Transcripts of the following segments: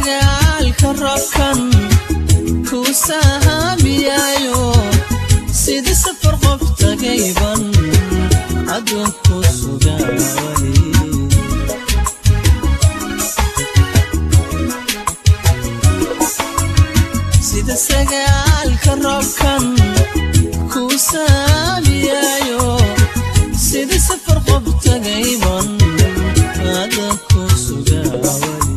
sagaalka roobkan ku sahamiyaayo sida safar qof tagayban adduunku sugaawali sida sagaalka roobkan ku sahamiyaayo sida safar qof tagayban adduunku sugaawali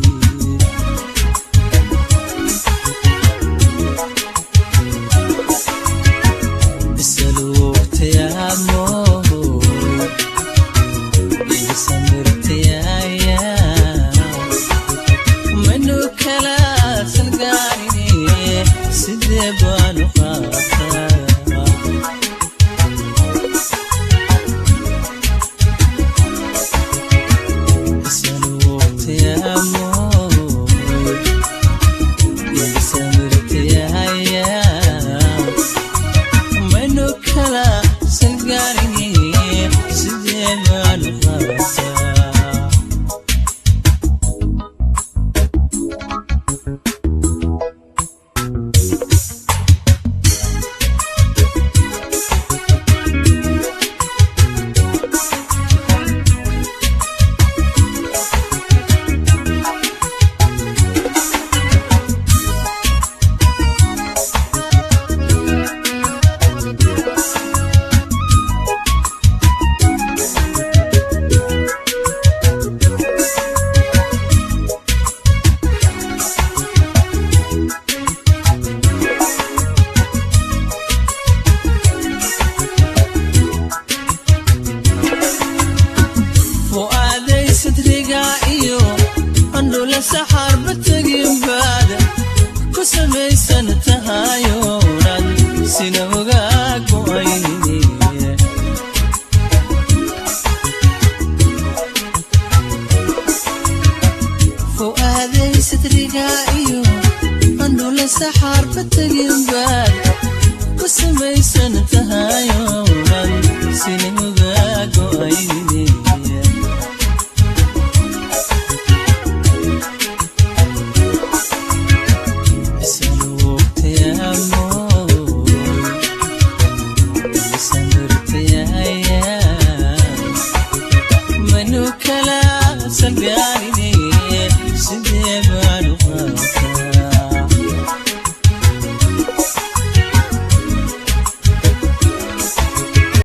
سحر بتجيب بعد كسمي سنتها يورد سنوغاك بعيني فؤادي سترقائي عنده لسحر بتجيب بعد كسمي سنتها يورد سنوغاك